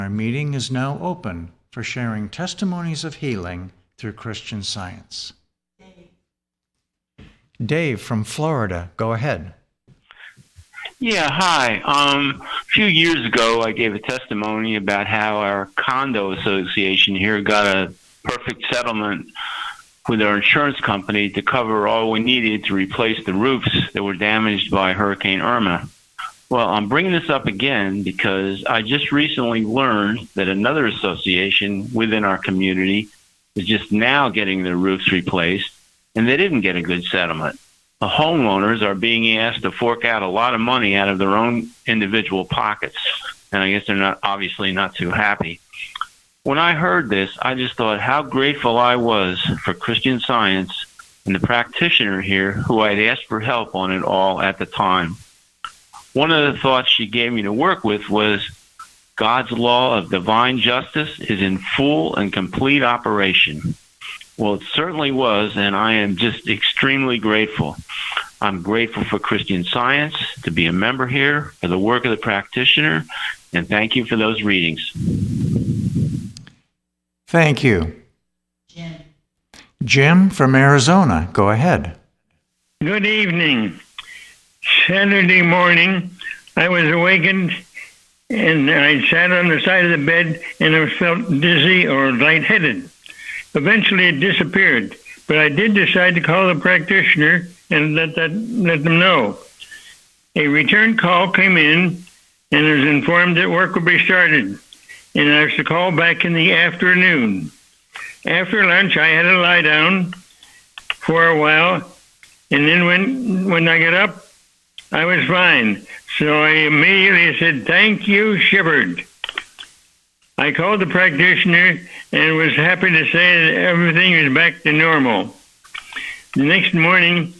Our meeting is now open for sharing testimonies of healing through Christian Science. Dave from Florida, go ahead. Yeah, hi. A few years ago, I gave a testimony about how our condo association here got a perfect settlement with our insurance company to cover all we needed to replace the roofs that were damaged by Hurricane Irma. Well, I'm bringing this up again because I just recently learned that another association within our community is just now getting their roofs replaced, and they didn't get a good settlement. The homeowners are being asked to fork out a lot of money out of their own individual pockets, and I guess they're obviously not too happy. When I heard this, I just thought how grateful I was for Christian Science and the practitioner here who I'd asked for help on it all at the time. One of the thoughts she gave me to work with was God's law of divine justice is in full and complete operation. Well, it certainly was, and I am just extremely grateful. I'm grateful for Christian Science, to be a member here, for the work of the practitioner, and thank you for those readings. Thank you. Jim from Arizona, go ahead. Good evening. Saturday morning, I was awakened and I sat on the side of the bed and I felt dizzy or lightheaded. Eventually it disappeared, but I did decide to call the practitioner and let them know. A return call came in and I was informed that work would be started, and I was to call back in the afternoon. After lunch, I had to lie down for a while, and then when I got up, I was fine. So I immediately said, "Thank you, Shepherd." I called the practitioner and was happy to say that everything was back to normal. The next morning,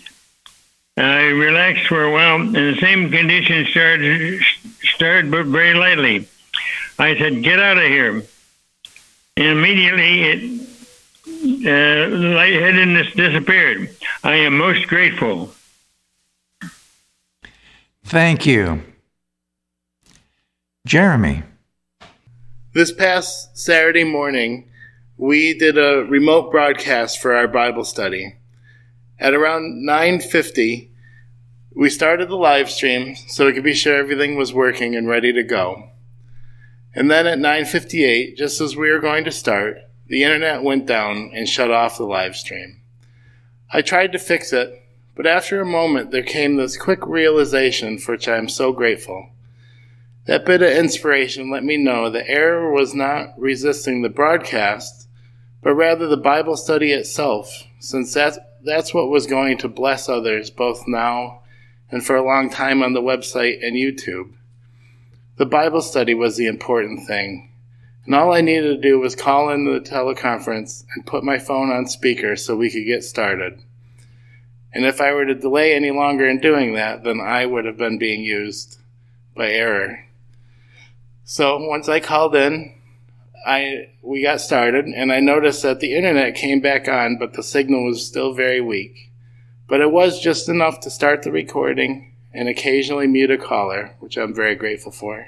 I relaxed for a while, and the same condition started, but very lightly. I said, "Get out of here." And immediately, the lightheadedness disappeared. I am most grateful. Thank you. Jeremy. This past Saturday morning, we did a remote broadcast for our Bible study. At around 9:50, we started the live stream so we could be sure everything was working and ready to go. And then at 9:58, just as we were going to start, the internet went down and shut off the live stream. I tried to fix it, but after a moment there came this quick realization for which I am so grateful. That bit of inspiration let me know the error was not resisting the broadcast, but rather the Bible study itself, since that's what was going to bless others both now and for a long time on the website and YouTube. The Bible study was the important thing, and all I needed to do was call in the teleconference and put my phone on speaker so we could get started. And if I were to delay any longer in doing that, then I would have been being used by error. So once I called in, we got started, and I noticed that the internet came back on, but the signal was still very weak. But it was just enough to start the recording and occasionally mute a caller, which I'm very grateful for.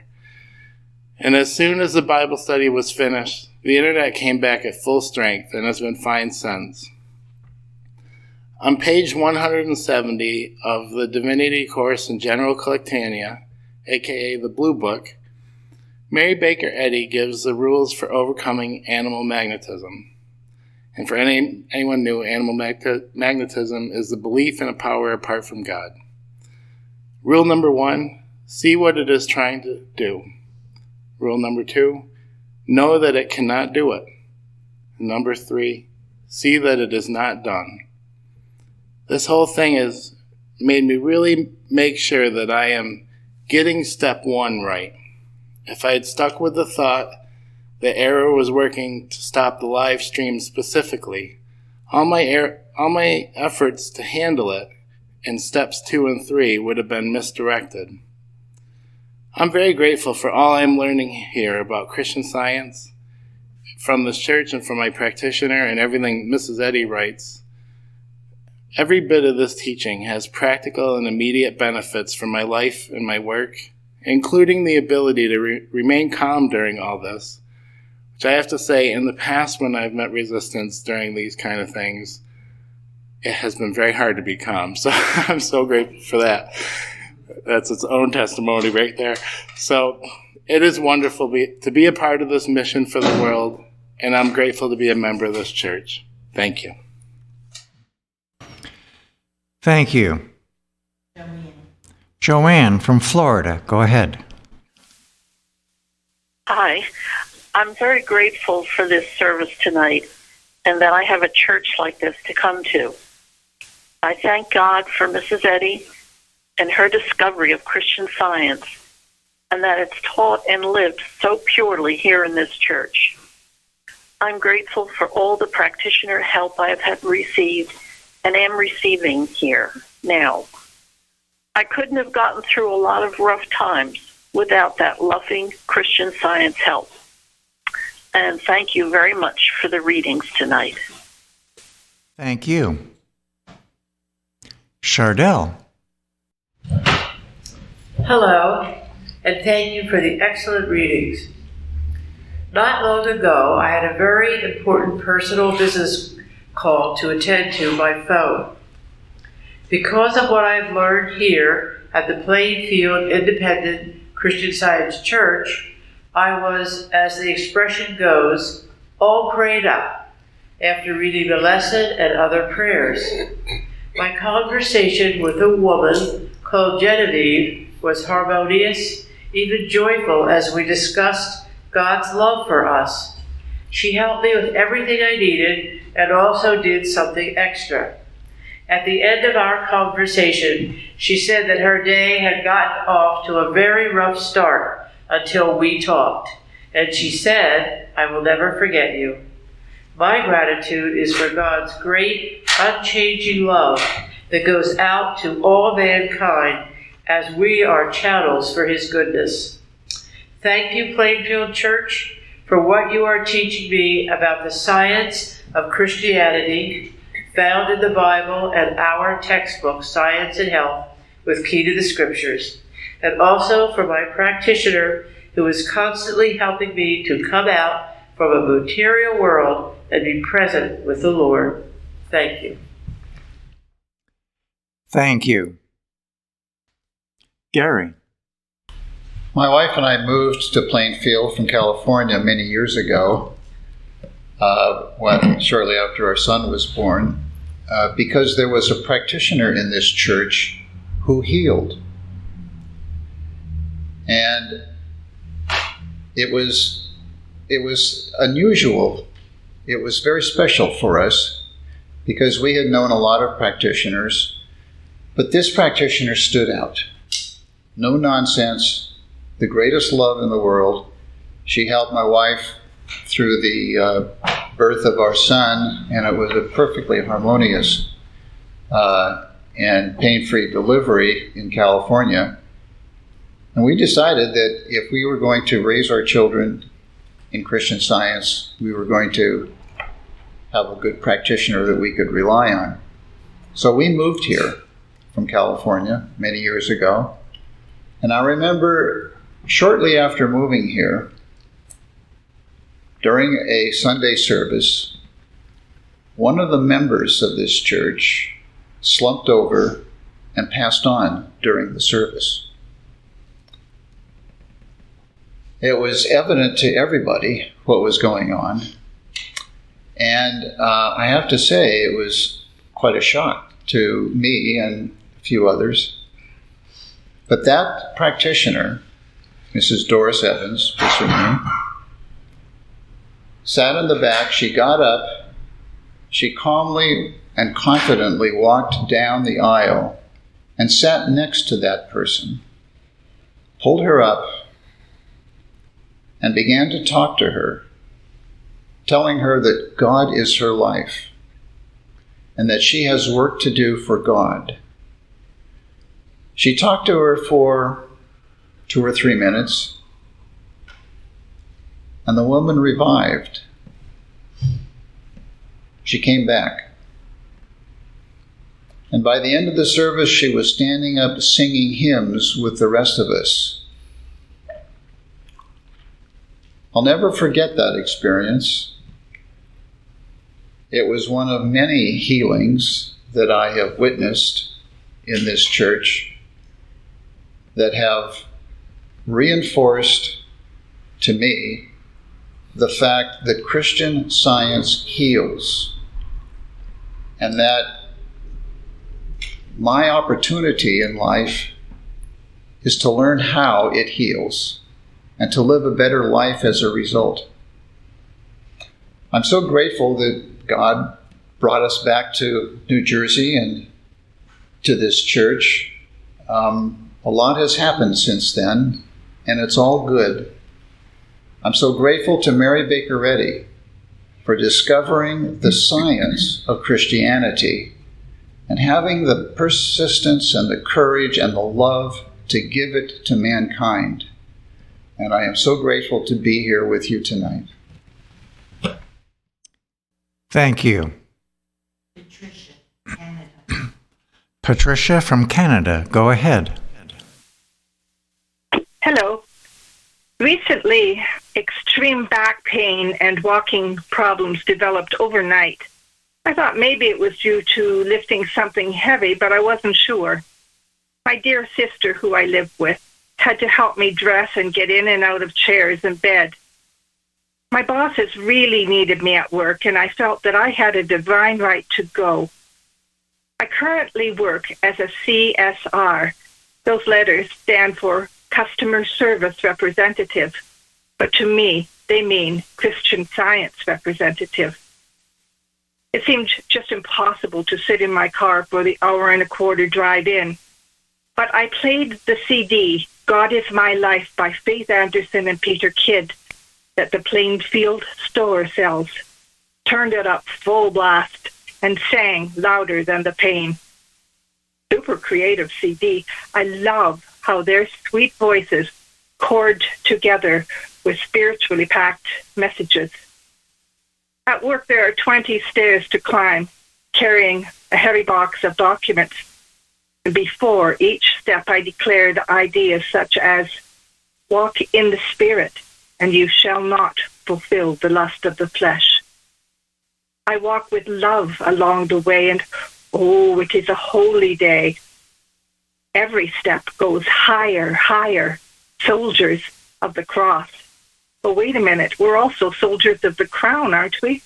And as soon as the Bible study was finished, the internet came back at full strength and has been fine since. On page 170 of the Divinity Course in General Collectania, aka the Blue Book, Mary Baker Eddy gives the rules for overcoming animal magnetism. And for anyone new, animal magnetism is the belief in a power apart from God. Rule number 1, see what it is trying to do. Rule number 2, know that it cannot do it. Number 3, see that it is not done. This whole thing has made me really make sure that I am getting step 1 right. If I had stuck with the thought the error was working to stop the live stream specifically, all my efforts to handle it in steps 2 and 3 would have been misdirected. I'm very grateful for all I'm learning here about Christian Science, from this church and from my practitioner and everything Mrs. Eddy writes. Every bit of this teaching has practical and immediate benefits for my life and my work including the ability to remain calm during all this, which I have to say, in the past when I've met resistance during these kind of things, it has been very hard to be calm. So I'm so grateful for that. That's its own testimony right there. So it is wonderful to be a part of this mission for the world, and I'm grateful to be a member of this church. Thank you. Thank you. Joanne from Florida, go ahead. Hi. I'm very grateful for this service tonight and that I have a church like this to come to. I thank God for Mrs. Eddy and her discovery of Christian Science, and that it's taught and lived so purely here in this church. I'm grateful for all the practitioner help I have received and am receiving here now. I couldn't have gotten through a lot of rough times without that loving Christian Science help. And thank you very much for the readings tonight. Thank you. Chardell. Hello, and thank you for the excellent readings. Not long ago, I had a very important personal business call to attend to by phone. Because of what I've learned here at the Plainfield Independent Christian Science Church, I was, as the expression goes, all prayed up after reading the lesson and other prayers. My conversation with a woman called Genevieve was harmonious, even joyful, as we discussed God's love for us. She helped me with everything I needed and also did something extra. At the end of our conversation, she said that her day had gotten off to a very rough start until we talked. And she said, "I will never forget you." My gratitude is for God's great, unchanging love that goes out to all mankind as we are channels for His goodness. Thank you, Plainfield Church, for what you are teaching me about the science of Christianity found in the Bible and our textbook, Science and Health, with Key to the Scriptures, and also for my practitioner who is constantly helping me to come out from a material world and be present with the Lord. Thank you. Thank you. Gary. My wife and I moved to Plainfield from California many years ago, shortly after our son was born, because there was a practitioner in this church who healed. And it was unusual. It was very special for us because we had known a lot of practitioners, but this practitioner stood out. No nonsense, the greatest love in the world. She helped my wife through the birth of our son, and it was a perfectly harmonious and pain-free delivery in California. And we decided that if we were going to raise our children in Christian Science, we were going to have a good practitioner that we could rely on. So we moved here from California many years ago. And I remember shortly after moving here, during a Sunday service, one of the members of this church slumped over and passed on during the service. It was evident to everybody what was going on. And I have to say, it was quite a shock to me and a few others. But that practitioner, Mrs. Doris Evans, was her name, sat in the back. She got up. She calmly and confidently walked down the aisle and sat next to that person, pulled her up, and began to talk to her, telling her that God is her life and that she has work to do for God. She talked to her for 2 or 3 minutes, and the woman revived. She came back. And by the end of the service, she was standing up singing hymns with the rest of us. I'll never forget that experience. It was one of many healings that I have witnessed in this church that have reinforced to me the fact that Christian Science heals, and that my opportunity in life is to learn how it heals and to live a better life as a result. I'm so grateful that God brought us back to New Jersey and to this church. A lot has happened since then, and it's all good. I'm so grateful to Mary Baker Eddy for discovering the science of Christianity and having the persistence and the courage and the love to give it to mankind. And I am so grateful to be here with you tonight. Thank you. Patricia, Canada. Patricia from Canada, go ahead. Hello. Recently, extreme back pain and walking problems developed overnight. I thought maybe it was due to lifting something heavy, but I wasn't sure. My dear sister, who I live with, had to help me dress and get in and out of chairs and bed. My bosses really needed me at work, and I felt that I had a divine right to go. I currently work as a CSR. Those letters stand for Customer Service Representative, but to me, they mean Christian Science Representative. It seemed just impossible to sit in my car for the hour-and-a-quarter drive in, but I played the CD, God Is My Life by Faith Anderson and Peter Kidd, that the Plainfield store sells, turned it up full blast, and sang louder than the pain. Super creative CD. I love how their sweet voices chord together with spiritually packed messages. At work, there are 20 stairs to climb, carrying a heavy box of documents. Before each step, I declared ideas such as, walk in the Spirit, and you shall not fulfill the lust of the flesh. I walk with love along the way, and oh, it is a holy day. Every step goes higher, higher, soldiers of the cross. But wait a minute, we're also soldiers of the crown, aren't we?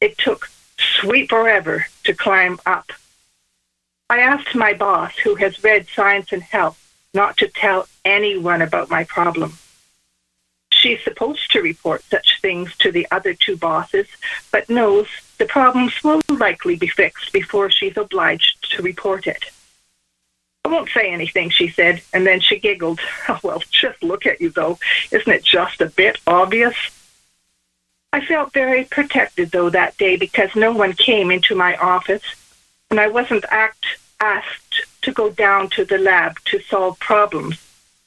It took sweet forever to climb up. I asked my boss, who has read Science and Health, not to tell anyone about my problem. She's supposed to report such things to the other two bosses, but knows the problems will likely be fixed before she's obliged to report it. I won't say anything, she said, and then she giggled. Oh, well, just look at you, though. Isn't it just a bit obvious? I felt very protected, though, that day because no one came into my office, and I wasn't asked to go down to the lab to solve problems,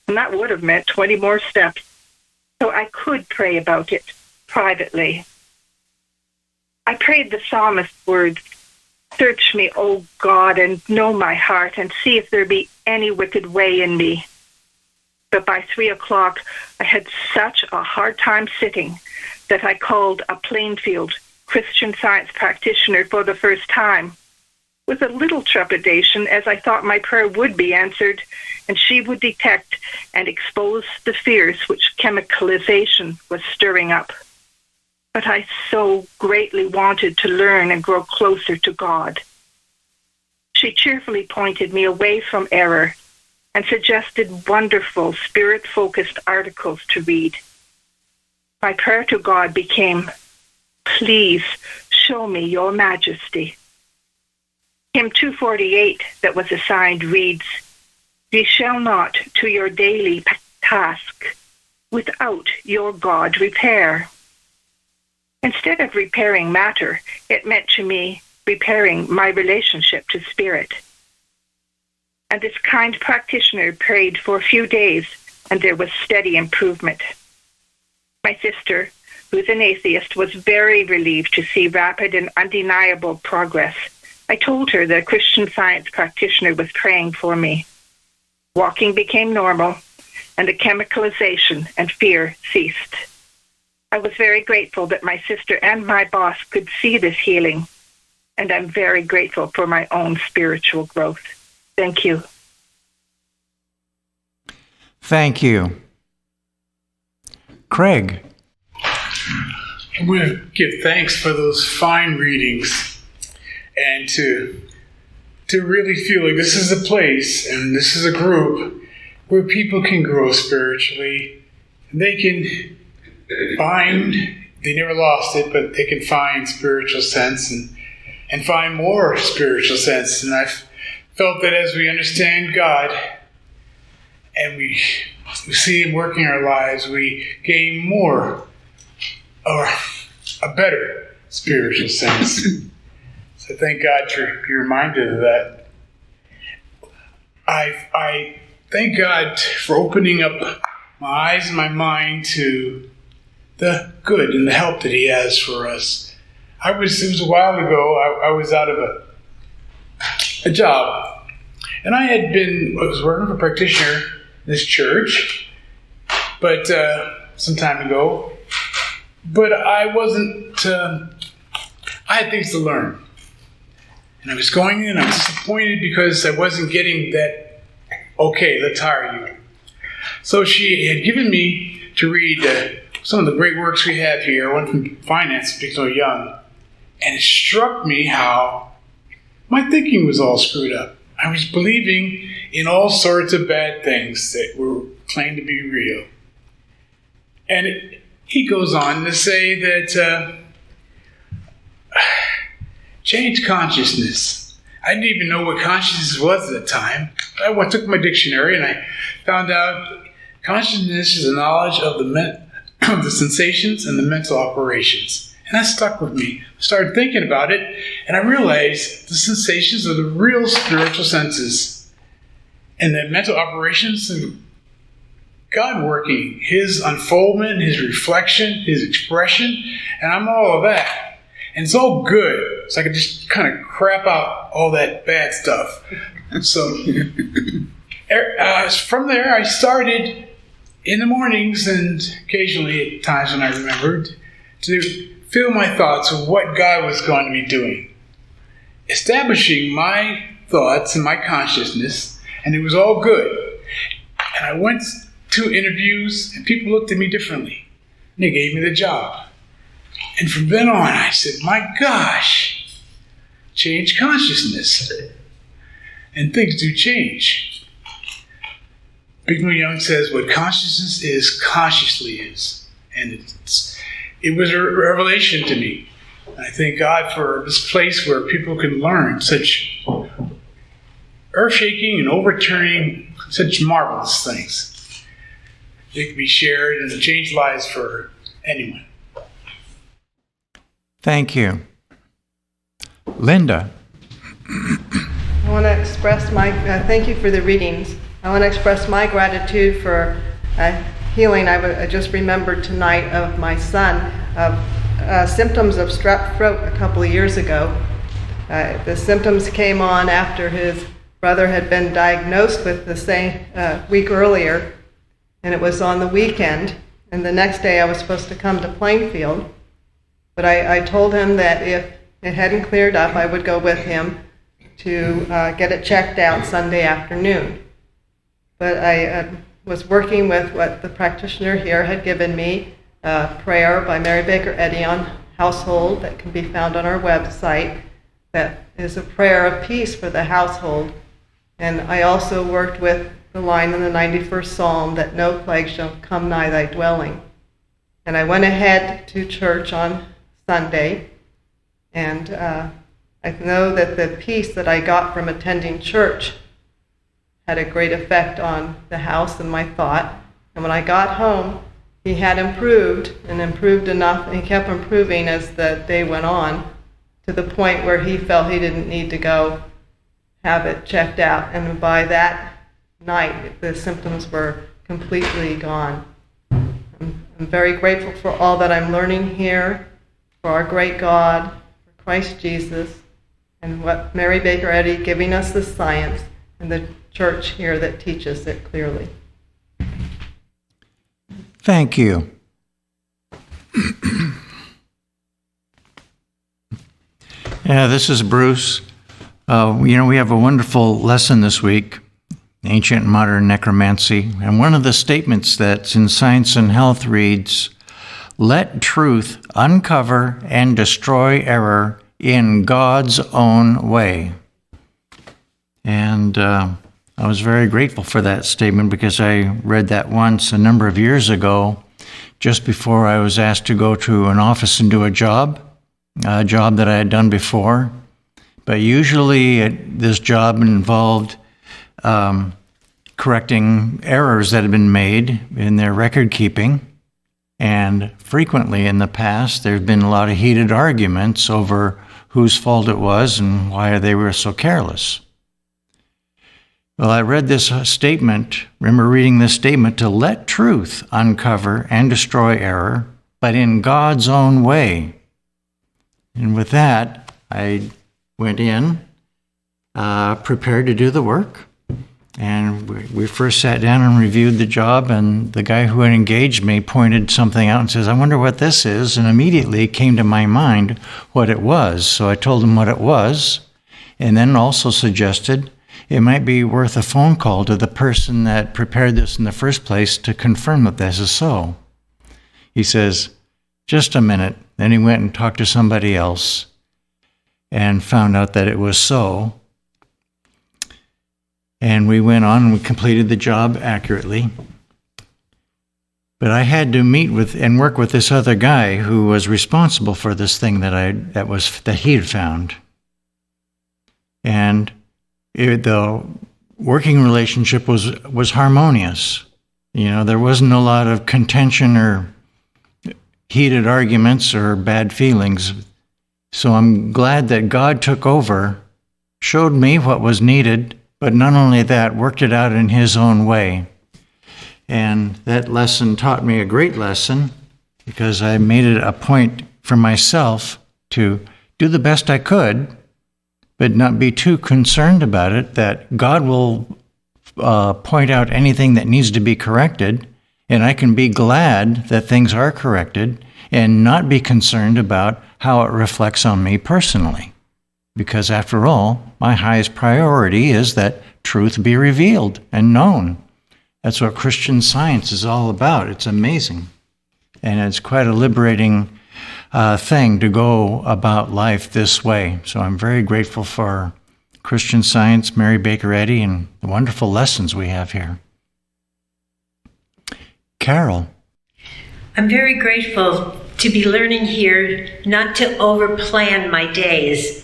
and that would have meant 20 more steps. So I could pray about it privately. I prayed the psalmist's words, search me, O God, and know my heart, and see if there be any wicked way in me. But by 3:00, I had such a hard time sitting that I called a Plainfield Christian Science practitioner for the first time, with a little trepidation, as I thought my prayer would be answered, and she would detect and expose the fears which chemicalization was stirring up. But I so greatly wanted to learn and grow closer to God. She cheerfully pointed me away from error and suggested wonderful spirit-focused articles to read. My prayer to God became, please show me your majesty. Hymn 248 that was assigned reads, ye shall not to your daily task without your God repair. Instead of repairing matter, it meant to me repairing my relationship to spirit. And this kind practitioner prayed for a few days, and there was steady improvement. My sister, who's an atheist, was very relieved to see rapid and undeniable progress. I told her that a Christian Science practitioner was praying for me. Walking became normal, and the chemicalization and fear ceased. I was very grateful that my sister and my boss could see this healing, and I'm very grateful for my own spiritual growth. Thank you. Thank you. Craig. I want to give thanks for those fine readings and to really feel like this is a place and this is a group where people can grow spiritually. They can find, they never lost it, but they can find spiritual sense and find more spiritual sense. And I've felt that as we understand God and we see Him working our lives, we gain more or a better spiritual sense. So thank God to be reminded of that. I thank God for opening up my eyes and my mind to the good and the help that He has for us. It was a while ago, I was out of a job. And I was working for a practitioner in this church, but some time ago. But I wasn't, I had things to learn. And I was going in, I was disappointed because I wasn't getting that, okay, let's hire you. So she had given me to read some of the great works we have here. I went from finance because I was young. And it struck me how my thinking was all screwed up. I was believing in all sorts of bad things that were claimed to be real. And he goes on to say that change consciousness. I didn't even know what consciousness was at the time. I took my dictionary and I found out consciousness is a knowledge of the sensations and the mental operations. And that stuck with me. I started thinking about it, and I realized the sensations are the real spiritual senses. And the mental operations of God working, His unfoldment, His reflection, His expression, and I'm all of that. And it's all good. So I could just kind of crap out all that bad stuff. So from there, I started in the mornings and occasionally at times when I remembered to fill my thoughts with what God was going to be doing. Establishing my thoughts and my consciousness, and it was all good. And I went to interviews, and people looked at me differently. And they gave me the job. And from then on, I said, my gosh, change consciousness. And things do change. Brigham Young says, what consciousness is, consciously is. And it was a revelation to me. I thank God for this place where people can learn such earth-shaking and overturning, such marvelous things. They can be shared and change lives for anyone. Thank you. Linda. I want to express my thank you for the readings. I want to express my gratitude for healing. I just remembered tonight of my son of symptoms of strep throat a couple of years ago. The symptoms came on after his brother had been diagnosed with the same week earlier, and it was on the weekend. And the next day I was supposed to come to Plainfield, but I told him that if it hadn't cleared up, I would go with him to get it checked out Sunday afternoon. But I was working with what the practitioner here had given me, prayer by Mary Baker Eddy on household that can be found on our website. That is a prayer of peace for the household. And I also worked with the line in the 91st Psalm that no plague shall come nigh thy dwelling. And I went ahead to church on Sunday, and I know that the peace that I got from attending church had a great effect on the house and my thought. And when I got home, he had improved and improved enough, and he kept improving as the day went on to the point where he felt he didn't need to go have it checked out. And by that night, the symptoms were completely gone. I'm very grateful for all that I'm learning here, for our great God, for Christ Jesus, and what Mary Baker Eddy giving us the science and the church here that teaches it clearly. Thank you. Yeah, this is Bruce. We have a wonderful lesson this week, Ancient and Modern Necromancy. And one of the statements that's in Science and Health reads, "Let truth uncover and destroy error in God's own way." And I was very grateful for that statement because I read that once a number of years ago, just before I was asked to go to an office and do a job that I had done before. But usually this job involved correcting errors that had been made in their record keeping. And frequently in the past, there have been a lot of heated arguments over whose fault it was and why they were so careless. Well, I read this statement, remember reading this statement, to let truth uncover and destroy error, but in God's own way. And with that, I went in, prepared to do the work. And we first sat down and reviewed the job, and the guy who had engaged me pointed something out and says, "I wonder what this is." And immediately it came to my mind what it was. So I told him what it was, and then also suggested it might be worth a phone call to the person that prepared this in the first place to confirm that this is so. He says, "Just a minute." Then he went and talked to somebody else and found out that it was so. And we went on and we completed the job accurately. But I had to meet with and work with this other guy who was responsible for this thing that he had found. And the working relationship was harmonious. There wasn't a lot of contention or heated arguments or bad feelings. So I'm glad that God took over, showed me what was needed, but not only that, worked it out in His own way. And that lesson taught me a great lesson because I made it a point for myself to do the best I could, but not be too concerned about it, that God will point out anything that needs to be corrected, and I can be glad that things are corrected and not be concerned about how it reflects on me personally. Because after all, my highest priority is that truth be revealed and known. That's what Christian Science is all about. It's amazing. And it's quite a liberating thing to go about life this way. So I'm very grateful for Christian Science, Mary Baker Eddy, and the wonderful lessons we have here. Carol. I'm very grateful to be learning here not to overplan my days.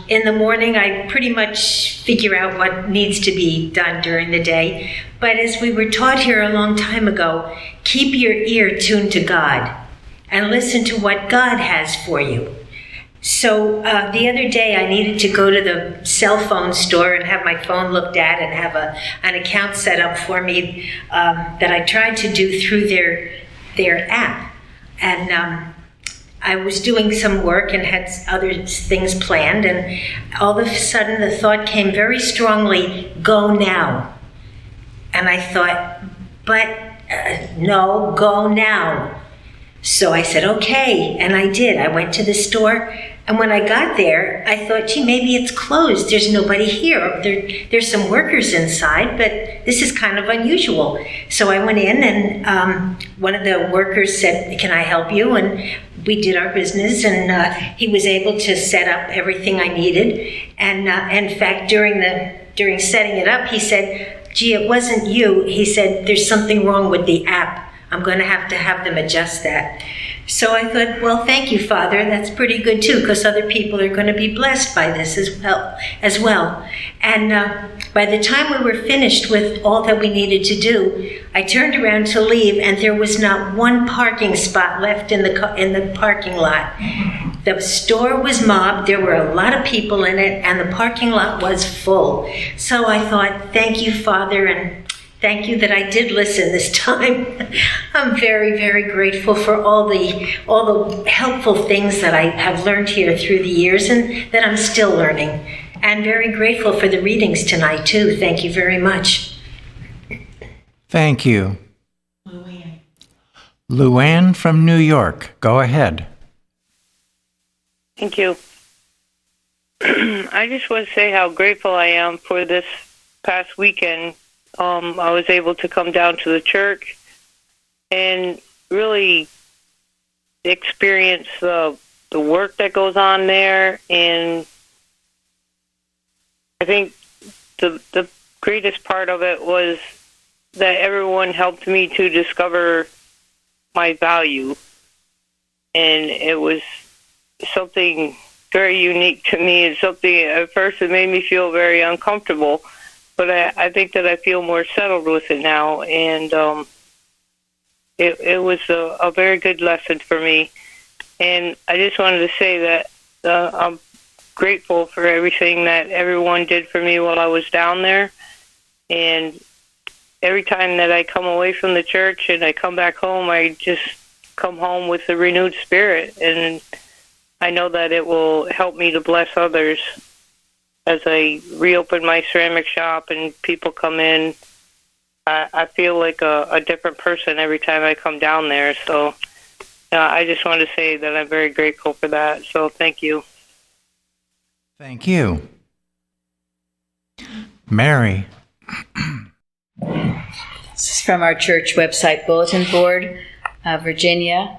In the morning, I pretty much figure out what needs to be done during the day. But as we were taught here a long time ago, keep your ear tuned to God and listen to what God has for you. So the other day, I needed to go to the cell phone store and have my phone looked at and have an account set up for me that I tried to do through their app. And I was doing some work and had other things planned, and all of a sudden the thought came very strongly, "Go now." And I thought, but no, go now. So I said, okay, and I did. I went to the store, and when I got there, I thought, gee, maybe it's closed. There's nobody here. There's some workers inside, but this is kind of unusual. So I went in, and one of the workers said, "Can I help you?" And we did our business, and he was able to set up everything I needed. And in fact, during setting it up, he said, "Gee, it wasn't you." He said, "There's something wrong with the app. I'm going to have them adjust that." So I thought, well, thank you, Father. That's pretty good, too, because other people are going to be blessed by this as well. And by the time we were finished with all that we needed to do, I turned around to leave, and there was not one parking spot left in the parking lot. The store was mobbed. There were a lot of people in it, and the parking lot was full. So I thought, thank you, Father, and thank you that I did listen this time. I'm very, very grateful for all the helpful things that I have learned here through the years and that I'm still learning. And very grateful for the readings tonight, too. Thank you very much. Thank you. Luann from New York. Go ahead. Thank you. I just want to say how grateful I am for this past weekend. I was able to come down to the church and really experience the work that goes on there. And I think the greatest part of it was that everyone helped me to discover my value. And it was something very unique to me. It's something, at first, it made me feel very uncomfortable. But I think that I feel more settled with it now. And it was a very good lesson for me. And I just wanted to say that I'm grateful for everything that everyone did for me while I was down there. And every time that I come away from the church and I come back home, I just come home with a renewed spirit. And I know that it will help me to bless others as I reopen my ceramic shop and people come in. I feel like a different person every time I come down there. So I just want to say that I'm very grateful for that. So thank you. Thank you. Mary. This is from our church website bulletin board, Virginia.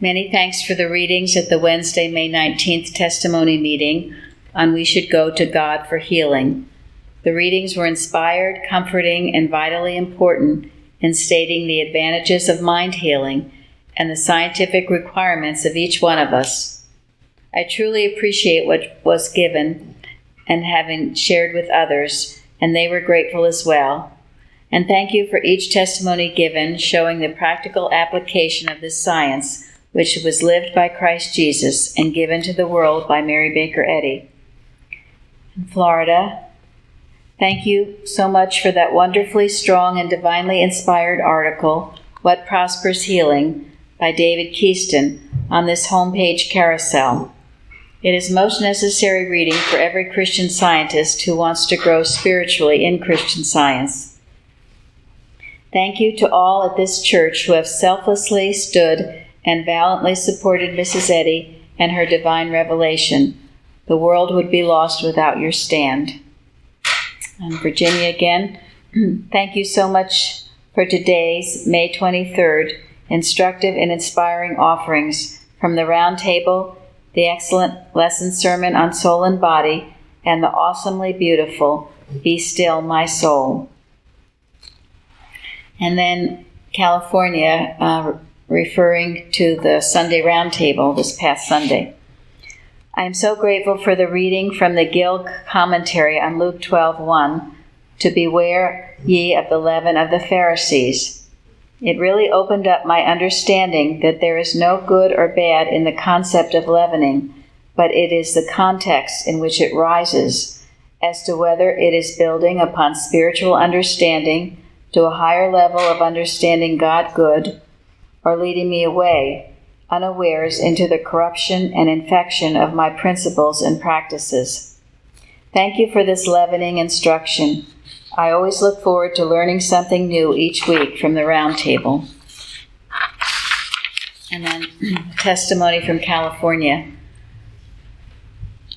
Many thanks for the readings at the Wednesday, May 19th testimony meeting on We Should Go to God for Healing. The readings were inspired, comforting, and vitally important in stating the advantages of mind healing and the scientific requirements of each one of us. I truly appreciate what was given and having shared with others, and they were grateful as well. And thank you for each testimony given, showing the practical application of this science, which was lived by Christ Jesus and given to the world by Mary Baker Eddy. In Florida, thank you so much for that wonderfully strong and divinely inspired article, What Prospers Healing, by David Keaston, on this homepage carousel. It is most necessary reading for every Christian Scientist who wants to grow spiritually in Christian Science. Thank you to all at this church who have selflessly stood and valiantly supported Mrs. Eddy and her divine revelation. The world would be lost without your stand. And Virginia again, thank you so much for today's, May 23rd, instructive and inspiring offerings from the Round Table, the excellent lesson sermon on soul and body, and the awesomely beautiful Be Still, My Soul. And then California, referring to the Sunday Roundtable this past Sunday. I am so grateful for the reading from the Gill commentary on Luke 12:1, to beware ye of the leaven of the Pharisees. It really opened up my understanding that there is no good or bad in the concept of leavening, but it is the context in which it rises, as to whether it is building upon spiritual understanding to a higher level of understanding God good, or leading me away, unawares, into the corruption and infection of my principles and practices. Thank you for this leavening instruction. I always look forward to learning something new each week from the Round Table. And then testimony from California.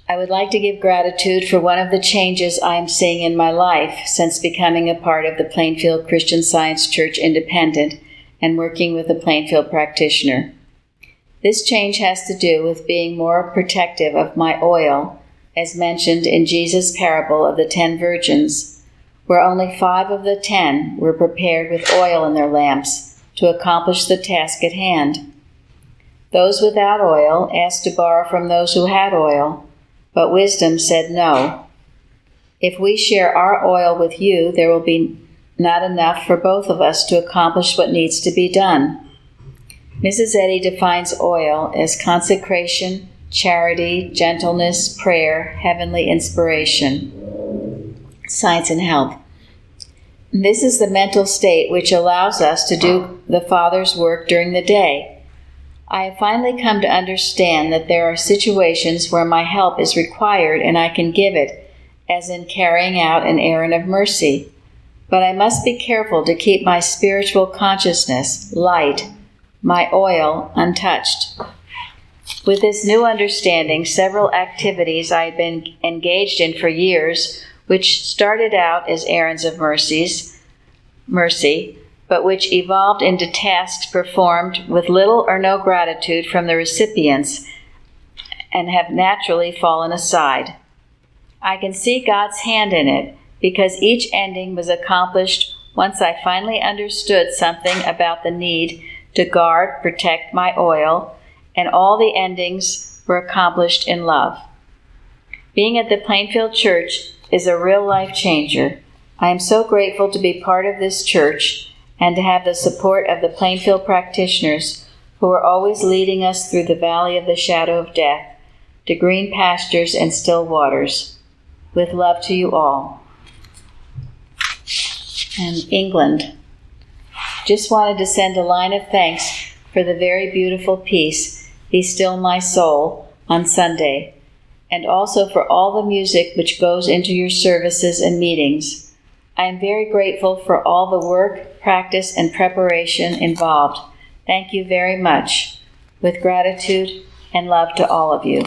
I would like to give gratitude for one of the changes I am seeing in my life since becoming a part of the Plainfield Christian Science Church Independent and working with a Plainfield practitioner. This change has to do with being more protective of my oil, as mentioned in Jesus' parable of the 10 virgins, where only 5 of the 10 were prepared with oil in their lamps to accomplish the task at hand. Those without oil asked to borrow from those who had oil, but wisdom said no. If we share our oil with you, there will be not enough for both of us to accomplish what needs to be done. Mrs. Eddy defines oil as consecration, charity, gentleness, prayer, heavenly inspiration, science and health. This is the mental state which allows us to do the Father's work during the day. I have finally come to understand that there are situations where my help is required and I can give it, as in carrying out an errand of mercy. But I must be careful to keep my spiritual consciousness, light, my oil, untouched. With this new understanding, several activities I had been engaged in for years, which started out as errands of mercy, but which evolved into tasks performed with little or no gratitude from the recipients, and have naturally fallen aside. I can see God's hand in it, because each ending was accomplished once I finally understood something about the need to guard, protect my oil, and all the endings were accomplished in love. Being at the Plainfield Church is a real life changer. I am so grateful to be part of this church and to have the support of the Plainfield practitioners who are always leading us through the valley of the shadow of death to green pastures and still waters. With love to you all. And England. Just wanted to send a line of thanks for the very beautiful piece, Be Still My Soul, on Sunday, and also for all the music which goes into your services and meetings. I am very grateful for all the work, practice, and preparation involved. Thank you very much. With gratitude and love to all of you.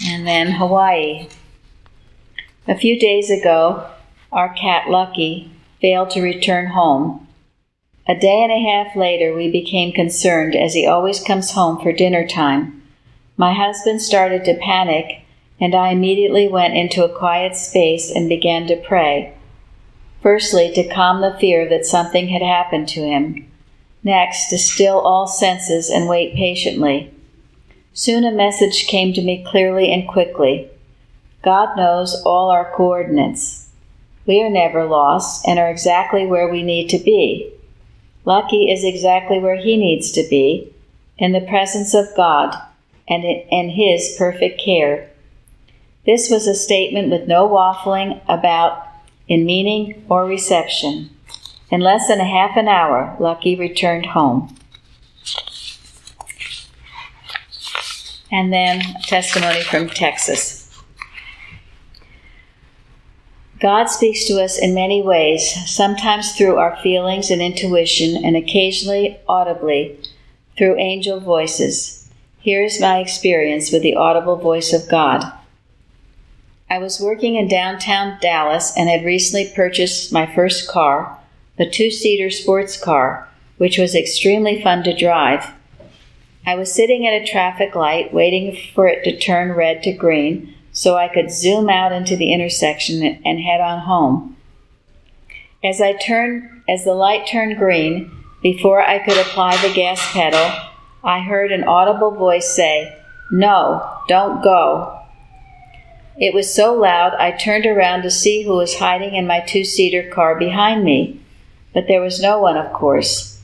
And then Hawaii. A few days ago, our cat Lucky failed to return home. A day and a half later, we became concerned as he always comes home for dinner time. My husband started to panic, and I immediately went into a quiet space and began to pray. Firstly, to calm the fear that something had happened to him. Next, to still all senses and wait patiently. Soon a message came to me clearly and quickly. God knows all our coordinates. We are never lost and are exactly where we need to be. Lucky is exactly where he needs to be, in the presence of God and in his perfect care. This was a statement with no waffling about in meaning or reception. In less than a half an hour, Lucky returned home. And then a testimony from Texas. God speaks to us in many ways, sometimes through our feelings and intuition, and occasionally audibly through angel voices. Here's my experience with the audible voice of God. I was working in downtown Dallas and had recently purchased my first car, a 2-seater sports car, which was extremely fun to drive. I was sitting at a traffic light waiting for it to turn red to green so I could zoom out into the intersection and head on home. As the light turned green, before I could apply the gas pedal, I heard an audible voice say, "No, don't go." It was so loud I turned around to see who was hiding in my 2-seater car behind me, but there was no one, of course.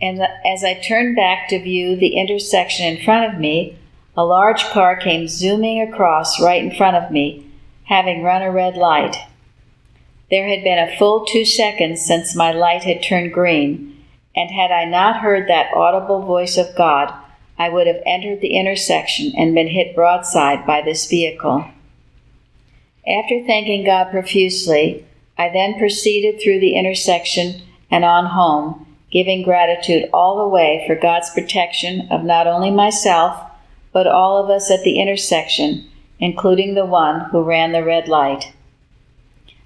And as I turned back to view the intersection in front of me, a large car came zooming across right in front of me, having run a red light. There had been a full 2 seconds since my light had turned green, and had I not heard that audible voice of God, I would have entered the intersection and been hit broadside by this vehicle. After thanking God profusely, I then proceeded through the intersection and on home, giving gratitude all the way for God's protection of not only myself, but all of us at the intersection, including the one who ran the red light.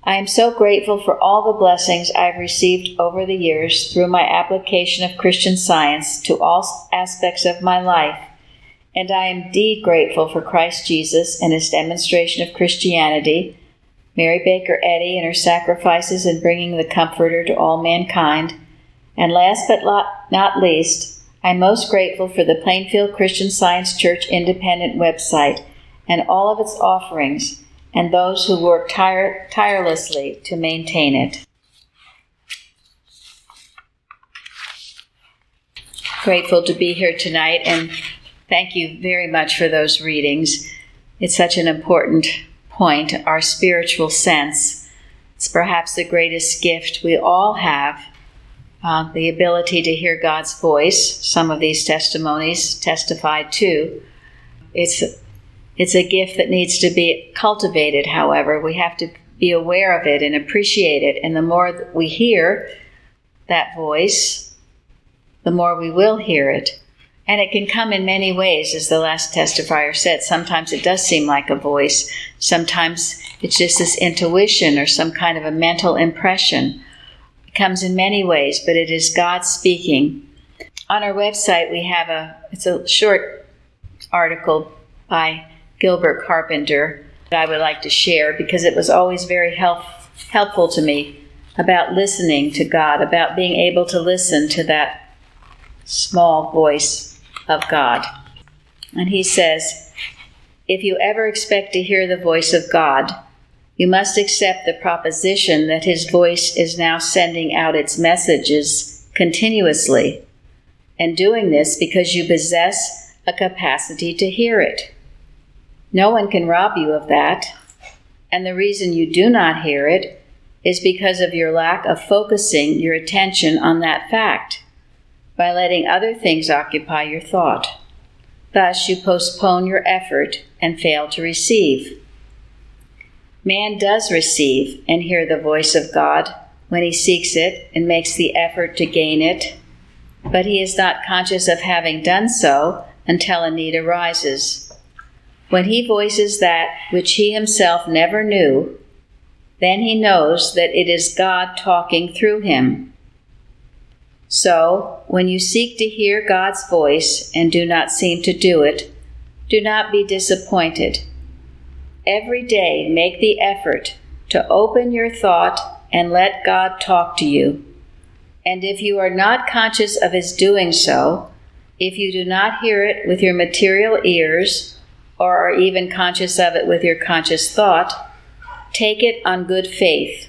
I am so grateful for all the blessings I've received over the years through my application of Christian Science to all aspects of my life, and I am indeed grateful for Christ Jesus and his demonstration of Christianity, Mary Baker Eddy and her sacrifices in bringing the Comforter to all mankind, and last but not least, I'm most grateful for the Plainfield Christian Science Church Independent website and all of its offerings, and those who work tirelessly to maintain it. Grateful to be here tonight, and thank you very much for those readings. It's such an important point, our spiritual sense. It's perhaps the greatest gift we all have. The ability to hear God's voice. Some of these testimonies testified to. It's a gift that needs to be cultivated, however. We have to be aware of it and appreciate it. And the more we hear that voice, the more we will hear it. And it can come in many ways, as the last testifier said. Sometimes it does seem like a voice. Sometimes it's just this intuition or some kind of a mental impression. It comes in many ways, but it is God speaking. On our website, we have it's a short article by Gilbert Carpenter that I would like to share because it was always very helpful to me about listening to God, about being able to listen to that small voice of God. And he says, if you ever expect to hear the voice of God, you must accept the proposition that his voice is now sending out its messages continuously, and doing this because you possess a capacity to hear it. No one can rob you of that, and the reason you do not hear it is because of your lack of focusing your attention on that fact, by letting other things occupy your thought. Thus, you postpone your effort and fail to receive. Man does receive and hear the voice of God when he seeks it and makes the effort to gain it, but he is not conscious of having done so until a need arises. When he voices that which he himself never knew, then he knows that it is God talking through him. So, when you seek to hear God's voice and do not seem to do it, do not be disappointed. Every day make the effort to open your thought and let God talk to you. And if you are not conscious of his doing so, if you do not hear it with your material ears, or are even conscious of it with your conscious thought, take it on good faith.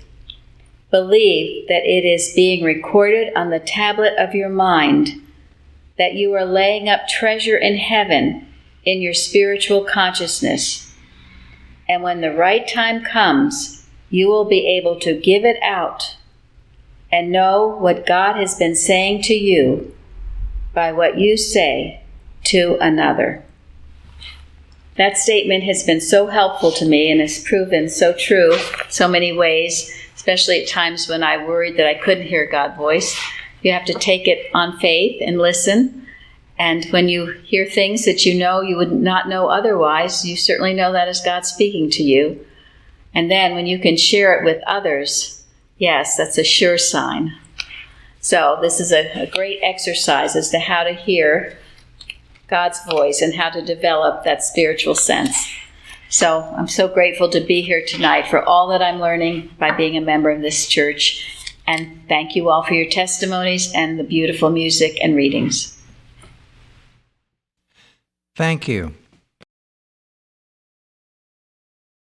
Believe that it is being recorded on the tablet of your mind, that you are laying up treasure in heaven in your spiritual consciousness. And when the right time comes, you will be able to give it out and know what God has been saying to you by what you say to another. That statement has been so helpful to me and has proven so true so many ways, especially at times when I worried that I couldn't hear God's voice. You have to take it on faith and listen. And when you hear things that you know you would not know otherwise, you certainly know that is God speaking to you. And then when you can share it with others, yes, that's a sure sign. So this is a great exercise as to how to hear God's voice and how to develop that spiritual sense. So I'm so grateful to be here tonight for all that I'm learning by being a member of this church. And thank you all for your testimonies and the beautiful music and readings. Thank you.